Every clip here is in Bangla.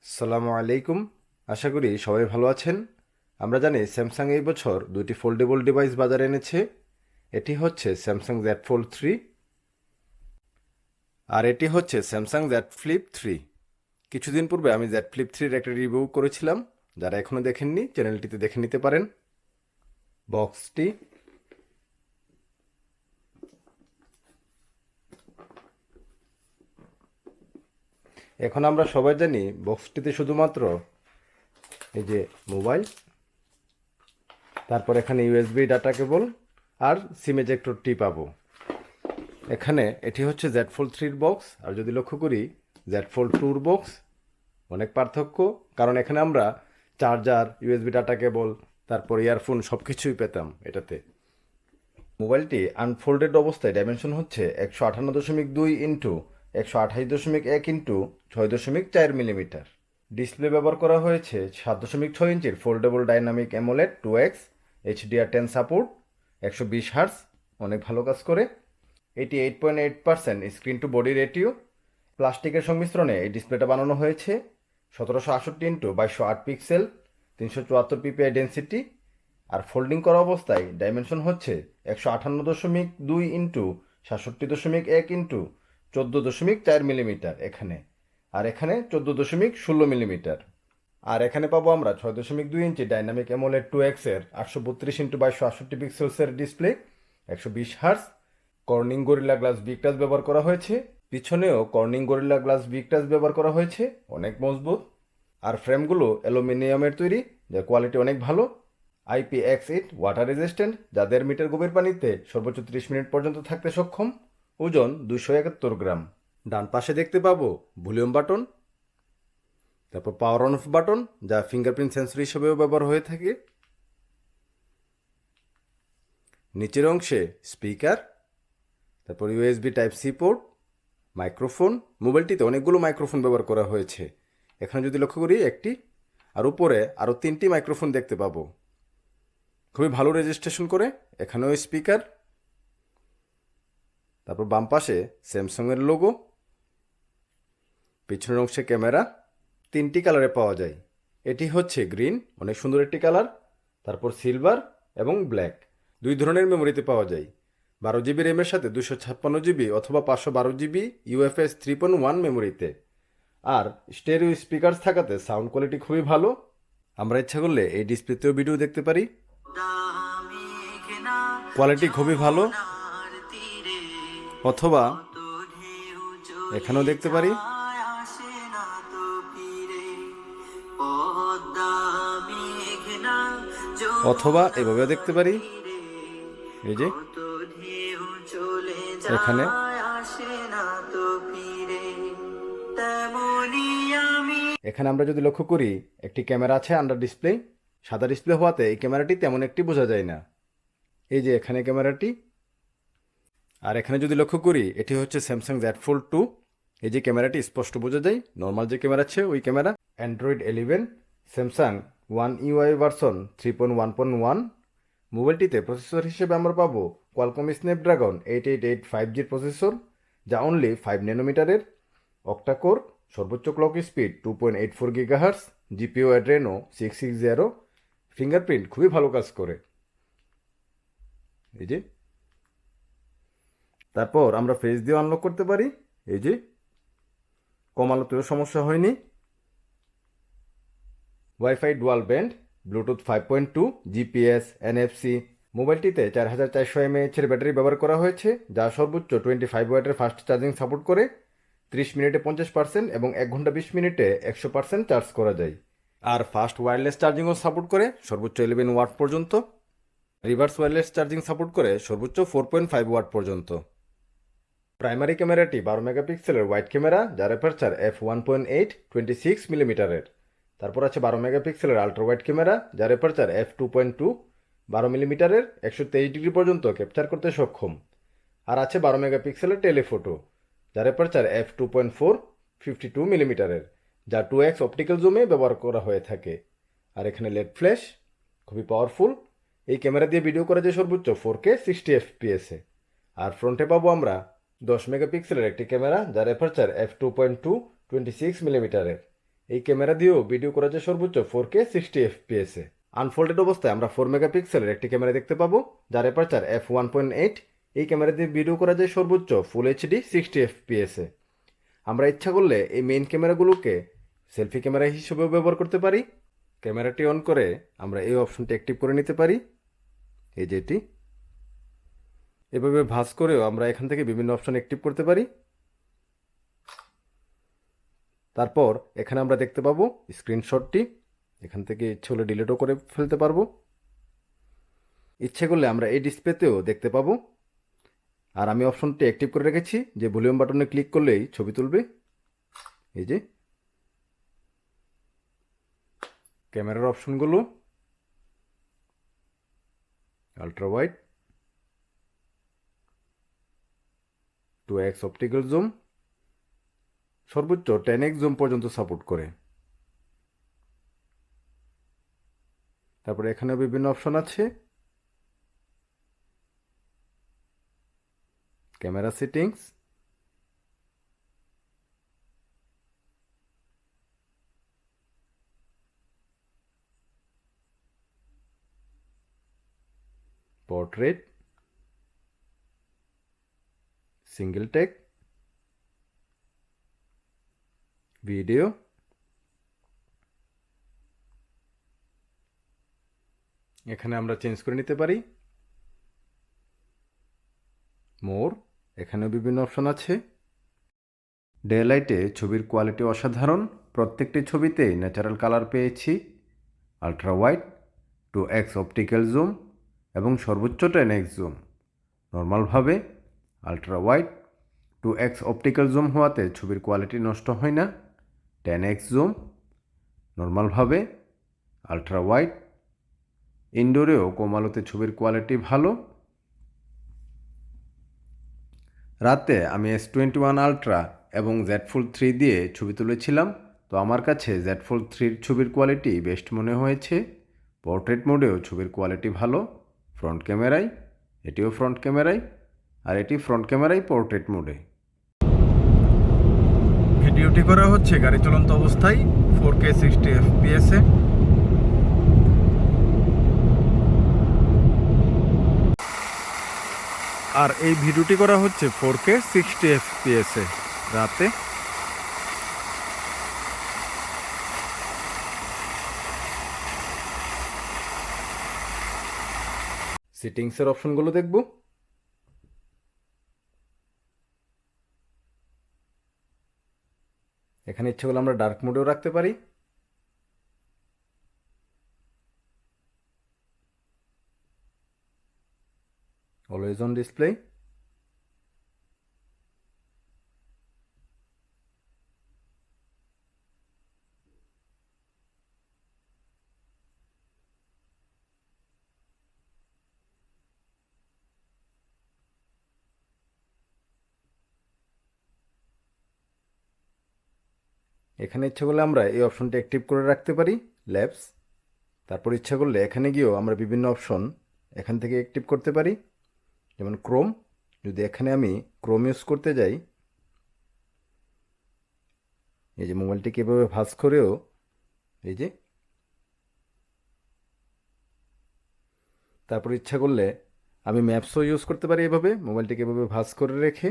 আসসালামু আলাইকুম। আশা করি সবাই ভালো আছেন। আমরা জানি স্যামসাং এই বছর দুইটি ফোল্ডেবল ডিভাইস বাজারে এনেছে। এটি হচ্ছে স্যামসাং জেড ফোল্ড 3 আর এটি হচ্ছে স্যামসাং জেড ফ্লিপ 3। কিছুদিন পূর্বে আমি জেড ফ্লিপ 3-র একটা রিভিউ করেছিলাম। যারা এখনও দেখেননি চ্যানেলটিতে দেখে নিতে পারেন। বক্সটি, এখন আমরা সবাই জানি বক্সটিতে শুধুমাত্র এই যে মোবাইল, তারপর এখানে ইউএসবি ডাটা কেবল আর সিম এজেক্টরটি পাবো। এখানে এটি হচ্ছে জেড ফোল্ড 3-র বক্স। আর যদি লক্ষ্য করি জেড ফোল্ড 2-র বক্স, অনেক পার্থক্য। কারণ এখানে আমরা চার্জার, ইউএসবি ডাটা কেবল, তারপর ইয়ারফোন সব কিছুই পেতাম এটাতে। মোবাইলটি আনফোল্ডেড অবস্থায় ডাইমেনশন হচ্ছে 158.2 ইন্টু 128.1 ইন্টু 6.4 মিলিমিটার। ডিসপ্লে ব্যবহার করা হয়েছে 7.6 ইঞ্চির foldable dynamic AMOLED 2x HDR10 support, 120 hertz, অনেক ভালো কাজ করে। 88.8% স্ক্রিন টু বডি রেটিও। প্লাস্টিকের সংমিশ্রণে এই ডিসপ্লেটা বানানো হয়েছে। 1768 ইন্টু 2208 পিক্সেল, 374 পিপিআই ডেন্সিটি। আর ফোল্ডিং করা অবস্থায় ডাইমেনশন হচ্ছে 158.2 ইন্টু 67.1 ইন্টু 14.4 মিলিমিটার এখানে। আর এখানে 14.16 মিলিমিটার। আর এখানে পাবো আমরা 6.2 ইঞ্চি ডাইনামিক অ্যামোলেড 2x এর 832 ইন্টু 2268 পিক্সেলসের display, 120 hertz. Corning Gorilla Glass Victus ব্যবহার করা হয়েছে। পিছনেও Corning Gorilla Glass Victus ব্যবহার করা হয়েছে, অনেক মজবুত। আর ফ্রেমগুলো অ্যালুমিনিয়ামের তৈরি, যার কোয়ালিটি অনেক ভালো। IPX8 ওয়াটার রেজিস্ট্যান্ট, যা 1.5 মিটার গভীর পানিতে সর্বোচ্চ 30 মিনিট পর্যন্ত থাকতে সক্ষম। ওজন 271 গ্রাম। ডান পাশে দেখতে পাবো ভলিউম বাটন, তারপর পাওয়ার অন অফ বাটন, যা ফিঙ্গারপ্রিন্ট সেন্সর হিসেবেও ব্যবহার হয়ে থাকে। নিচের অংশে স্পিকার, তারপর USB type C port, microphone. মোবাইলটিতে অনেকগুলো মাইক্রোফোন ব্যবহার করা হয়েছে। এখানে যদি লক্ষ্য করি একটি, আর উপরে আরও 3টি মাইক্রোফোন দেখতে পাবো। খুবই ভালো রেজিস্ট্রেশন করে। এখানেও স্পিকার, তারপর বাম পাশে স্যামসাংয়ের লোগো। পিছনের অংশে ক্যামেরা 3টি কালারে পাওয়া যায়। এটি হচ্ছে গ্রিন, অনেক সুন্দর একটি কালার। তারপর সিলভার এবং ব্ল্যাক। 2 ধরনের মেমোরিতে পাওয়া যায়। 12 GB র্যামের সাথে 256 GB অথবা 512 GB UFS 3.1 মেমোরিতে। আর স্টেরিও স্পিকার থাকাতে সাউন্ড কোয়ালিটি খুবই ভালো। আমরা ইচ্ছা করলে এই ডিসপ্লেতেও ভিডিও দেখতে পারি, কোয়ালিটি খুবই ভালো। অথবা এখানেও দেখতে পারি, অথবা এভাবেও দেখতে পারি। এই যে এখানে এখানে আমরা যদি লক্ষ্য করি একটি ক্যামেরা আছে আন্ডার ডিসপ্লে। সাদা ডিসপ্লে হওয়াতে এই ক্যামেরাটি তেমন একটি বোঝা যায় না। এই যে এখানে ক্যামেরাটি। আর এখানে যদি লক্ষ্য করি এটি হচ্ছে স্যামসাং জেড ফোল্ড 2। এই যে ক্যামেরাটি স্পষ্ট বোঝা যায়, নর্মাল যে ক্যামেরা আছে ওই camera. Android 11, Samsung One UI version 3.1.1। মোবাইলটিতে প্রসেসর হিসেবে আমরা পাবো কোয়ালকম স্ন্যাপড্রাগন 8885 5G প্রসেসর, যা অনলি 5 ন্যানোমিটারের। অক্টাকোর, সর্বোচ্চ clock speed 2.84 GHz, GPU Adreno 660। Fingerprint খুবই ভালো কাজ করে। এই যে তারপর আমরা ফেস দিয়ে আনলক করতে পারি। এই যে কম আলোতেও সমস্যা হয়নি। Wifi dual band, Bluetooth 5.2, GPS, NFC। মোবাইলটিতে 4400 mAh এর ব্যাটারি ব্যবহার করা হয়েছে, যা সর্বোচ্চ 25 ওয়াটের ফাস্ট চার্জিং সাপোর্ট করে। 30 মিনিটে 50% এবং 1 ঘন্টা 20 মিনিটে 100% চার্জ করা যায়। আর ফাস্ট ওয়্যারলেস চার্জিংও সাপোর্ট করে সর্বোচ্চ 11 ওয়াট পর্যন্ত। রিভার্স ওয়্যারলেস চার্জিং সাপোর্ট করে সর্বোচ্চ 4.5 ওয়াট পর্যন্ত। প্রাইমারি ক্যামেরাটি 12 মেগাপিক্সেলের ওয়াইড ক্যামেরা, যার অ্যাপারচার f1.8 26 মিলিমিটারের। তারপর আছে 12 মেগাপিক্সেলের আল্ট্রা ওয়াইড ক্যামেরা, যার অ্যাপারচার f2.2 12 মিলিমিটারের, 123 ডিগ্রি পর্যন্ত ক্যাপচার করতে সক্ষম। আর আছে 12 মেগাপিক্সেলের টেলিফোটো, যার অ্যাপারচার f2.4 52 মিলিমিটারের, যা 2x অপটিক্যাল জুমে ব্যবহার করা হয়ে থাকে। আর এখানে লেড ফ্ল্যাশ, খুবই পাওয়ারফুল। এই ক্যামেরা দিয়ে ভিডিও করা যায় সর্বোচ্চ 4K 60 FPS এ। আর ফ্রন্টে পাবো আমরা 10 মেগাপিক্সেলের একটি ক্যামেরা, যার অ্যাপারচার f2.2 26 মিলিমিটারের। এই ক্যামেরা দিয়েও ভিডিও করা যায় সর্বোচ্চ 4K 60 FPS এ। আনফোল্ডেড অবস্থায় আমরা 4 মেগাপিক্সেলের একটি ক্যামেরা দেখতে পাবো, যার অ্যাপারচার f1.8। এই ক্যামেরা দিয়ে ভিডিও করা যায় সর্বোচ্চ ফুল এইচডি 60 FPS এ। আমরা ইচ্ছা করলে এই মেইন ক্যামেরাগুলোকে সেলফি ক্যামেরা হিসেবেও ব্যবহার করতে পারি। ক্যামেরাটি অন করে আমরা এই অপশনটি অ্যাক্টিভ করে নিতে পারি, এই যে এটি। এভাবে ভাঁজ করেও আমরা এখান থেকে বিভিন্ন অপশন অ্যাক্টিভ করতে পারি। তারপর এখানে আমরা দেখতে পাবো স্ক্রিনশটটি, এখান থেকে ইচ্ছে হলে ডিলিটও করে ফেলতে পারবো। ইচ্ছে করলে আমরা এই ডিসপ্লেতেও দেখতে পাবো। আর আমি অপশনটি অ্যাক্টিভ করে রেখেছি যে ভলিউম বাটনে ক্লিক করলেই ছবি তুলবে, এই যে। ক্যামেরার অপশনগুলো ultra wide, 2x optical zoom, সর্বোচ্চ 10x জুম পর্যন্ত সাপোর্ট করে। তারপরে এখানে বিভিন্ন অপশন আছে, camera settings, portrait, single take, video, এখানে আমরা চেঞ্জ করে নিতে পারি। মোর, এখানেও বিভিন্ন অপশন আছে। ডে লাইটে ছবির কোয়ালিটি অসাধারণ, প্রত্যেকটি ছবিতেই ন্যাচারাল কালার পেয়েছি। Ultra wide, 2x optical zoom এবং সর্বোচ্চ 10x জুম। নর্মালভাবে ultra wide, 2x optical zoom হওয়াতে ছবির কোয়ালিটি নষ্ট হয় না। 10x জুম, নর্মালভাবে আলট্রা ওয়াইড। ইনডোরেও কম আলোতে ছবির কোয়ালিটি ভালো। রাতে আমি S21 আলট্রা এবং Z Fold 3 দিয়ে ছবি তুলেছিলাম, তো আমার কাছে Z Fold 3 ছবির কোয়ালিটি বেস্ট মনে হয়েছে। পোর্ট্রেট মোডেও ছবির কোয়ালিটি ভালো, ফ্রন্ট ক্যামেরায়, এটিও ফ্রন্ট ক্যামেরায়, আর এটি ফ্রন্ট ক্যামেরায় পোর্ট্রেট মোডে। ভিডিওটি করা হচ্ছে গাড়ি চলন্ত অবস্থায় 4K 60 FPS এ। আর এই ভিডিওটি করা হচ্ছে 4K 60 FPS এ রাতে। সেটিংসের অপশনগুলো দেখব। এখানে ইচ্ছে করলে আমরা ডার্ক মোডেও রাখতে পারি। Always on display. এখানে ইচ্ছা করলে আমরা এই অপশনটি অ্যাক্টিভ করে রাখতে পারি, ল্যাবস। তারপর ইচ্ছা করলে এখানে গিয়েও আমরা বিভিন্ন অপশন এখান থেকে অ্যাক্টিভ করতে পারি, যেমন ক্রোম। যদি এখানে আমি ক্রোম ইউজ করতে যাই, এই যে মোবাইলটিকে এভাবে ভাঁজ করেও, এই যে। তারপর ইচ্ছা করলে আমি ম্যাপসও ইউজ করতে পারি এভাবে, মোবাইলটিকে এভাবে ভাঁজ করে রেখে।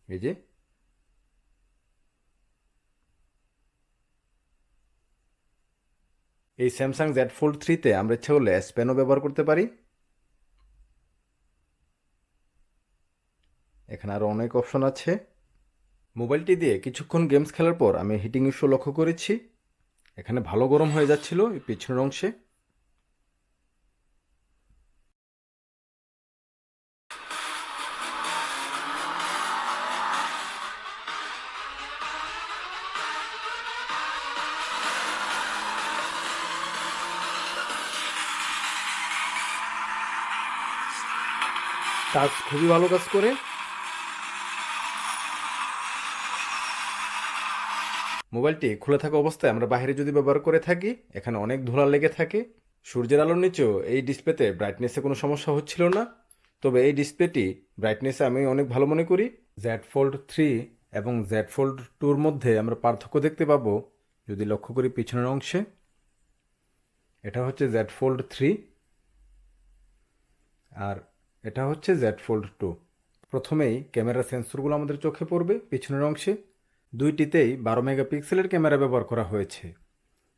এই যে এই স্যামসাং Z Fold 3-তে আমরা ইচ্ছা করলে S Penও ব্যবহার করতে পারি। এখানে আরও অনেক অপশন আছে। মোবাইলটি দিয়ে কিছুক্ষণ গেমস খেলার পর আমি হিটিং ইস্যু লক্ষ্য করেছি। এখানে ভালো গরম হয়ে যাচ্ছিল এই পিছনের অংশে। কাজ খুবই ভালো কাজ করে। মোবাইলটি খুলে থাকা অবস্থায় আমরা বাইরে যদি ব্যবহার করে থাকি, এখানে অনেক ধুলা লেগে থাকে। সূর্যের আলোর নিচেও এই ডিসপ্লেতে ব্রাইটনেসে কোনো সমস্যা হচ্ছিল না, তবে এই ডিসপ্লেটি ব্রাইটনেসে আমি অনেক ভালো মনে করি। জেড ফোল্ড 3 এবং জেড ফোল্ড 2-র মধ্যে আমরা পার্থক্য দেখতে পাবো যদি লক্ষ্য করি পিছনের অংশে। এটা হচ্ছে জেড ফোল্ড 3 আর এটা হচ্ছে জেড ফোল্ড 2। প্রথমেই ক্যামেরার সেন্সরগুলো আমাদের চোখে পড়বে পিছনের অংশে। দুইটিতেই 12 মেগাপিক্সেলের ক্যামেরা ব্যবহার করা হয়েছে।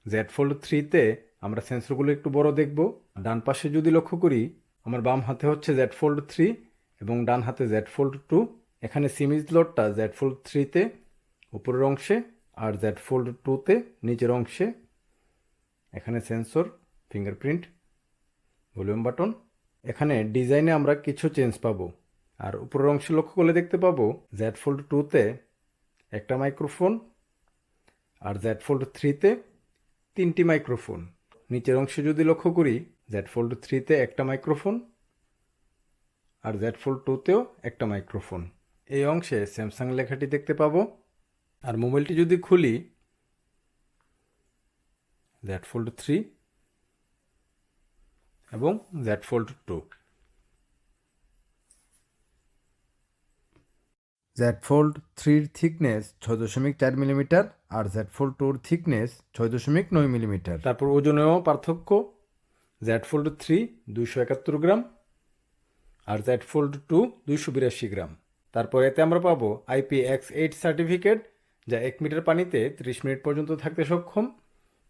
জেড ফোল্ড 3-তে আমরা সেন্সরগুলো একটু বড় দেখব। ডান পাশে যদি লক্ষ্য করি, আমার বাম হাতে হচ্ছে জেড ফোল্ড 3 এবং ডান হাতে জেড ফোল্ড 2। এখানে সিম স্লটটা জেড ফোল্ড 3-তে উপরের অংশে আর জেড ফোল্ড 2-তে নিচের অংশে। এখানে সেন্সর, ফিঙ্গারপ্রিন্ট, ভলিউম বাটন। এখানে ডিজাইনে আমরা কিছু চেঞ্জ পাবো। আর উপরের অংশে লক্ষ্য করলে দেখতে পাবো জেড ফোল্ড 2-তে একটা মাইক্রোফোন আর জেড ফোল্ড 3-তে 3টি মাইক্রোফোন। নিচের অংশে যদি লক্ষ্য করি, জেড ফোল্ড 3-তে একটা মাইক্রোফোন আর জেড ফোল্ড 2-তেও একটা মাইক্রোফোন। এই অংশে স্যামসাং লেখাটি দেখতে পাবো। আর মোবাইলটি যদি খুলি, জেড ফোল্ড 3 এবং জেড ফোল্ড 2। জেড ফোল্ড 3-র থিকনেস 6.4 মিলিমিটার আর জেড ফোল্ড 2-র থিকনেস 6.9 মিলিমিটার। তারপর ওজনেও পার্থক্য। জেড ফোল্ড 3 271 গ্রাম আর জেড ফোল্ড 2 282 গ্রাম। তারপর এতে আমরা পাবো IPX8 সার্টিফিকেট, যা 1 মিটার পানিতে 30 মিনিট পর্যন্ত থাকতে সক্ষম।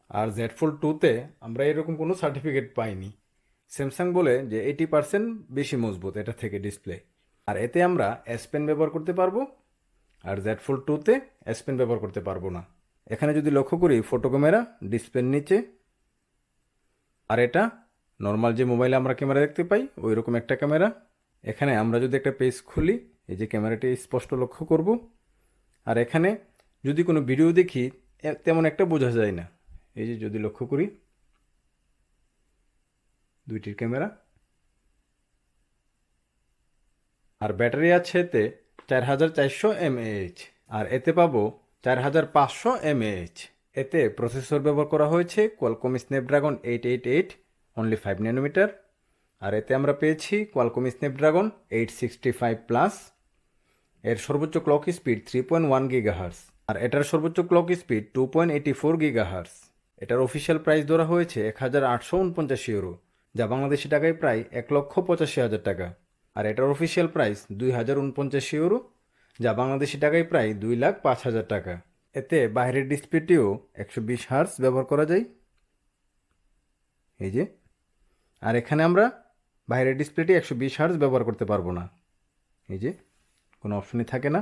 আর জেড ফোল্ড 2-তে আমরা এরকম কোনো সার্টিফিকেট পাইনি। স্যামসাং বলে যে 80% বেশি মজবুত এটা থেকে ডিসপ্লে। আর এতে আমরা এস পেন ব্যবহার করতে পারবো, আর জেড ফোল্ড 2-তে এস পেন ব্যবহার করতে পারবো না। এখানে যদি লক্ষ্য করি, ফটো ক্যামেরা ডিসপ্লের নিচে। আর এটা নর্মাল যে মোবাইলে আমরা ক্যামেরা দেখতে পাই ওই রকম একটা ক্যামেরা। এখানে আমরা যদি একটা পেজ খুলি, এই যে ক্যামেরাটি স্পষ্ট লক্ষ্য করব। আর এখানে যদি কোনো ভিডিও দেখি তেমন একটা বোঝা যায় না। এই যে যদি লক্ষ্য করি, দুইটির ক্যামেরা। আর ব্যাটারি আছে এতে 4400 mAh আর এতে পাবো 4500 mAh। এতে প্রসেসর ব্যবহার করা হয়েছে কোয়ালকম স্ন্যাপড্রাগন 888 অনলি 5 ন্যানোমিটার। আর এতে আমরা পেয়েছি কোয়ালকম স্ন্যাপড্রাগন 865 প্লাস। এর সর্বোচ্চ ক্লক স্পিড 3.1 গিগাহার্স আর এটার সর্বোচ্চ ক্লক স্পিড 2.84 গিগাহার্স। এটার অফিসিয়াল প্রাইস ধরা হয়েছে 1849 ইউরো, যা বাংলাদেশি টাকায় প্রায় 1,85,000 টাকা। আর এটার অফিসিয়াল প্রাইস 2049 ইউরো, যা বাংলাদেশি টাকায় প্রায় 2,05,000 টাকা। এতে বাইরের ডিসপ্লেটিও 120 হার্টজ ব্যবহার করা যায়, এই যে। আর এখানে আমরা বাইরের ডিসপ্লেটি 120 হার্টজ ব্যবহার করতে পারবো না, এই যে কোনো অপশনই থাকে না।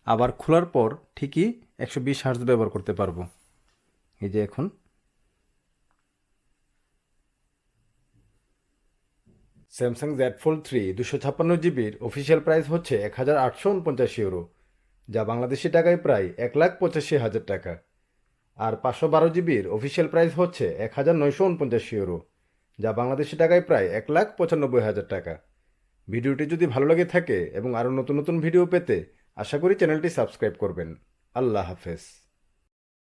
আবার খোলার পর ঠিকই 120 হার্টজ ব্যবহার করতে পারবো, এই যে। এখন স্যামসাং জেড ফোল্ড 3 256 জিবির অফিসিয়াল প্রাইস হচ্ছে 1849 ইউরো, যা বাংলাদেশি টাকায় প্রায় 1,85,000 টাকা। আর 512 জিবির অফিসিয়াল প্রাইস হচ্ছে 1949 ইউরো, যা বাংলাদেশি টাকায় প্রায় 1,95,000 টাকা। ভিডিওটি যদি ভালো লাগে থাকে এবং আরও নতুন নতুন ভিডিও পেতে আশা করি চ্যানেলটি সাবস্ক্রাইব করবেন। আল্লাহ হাফেজ।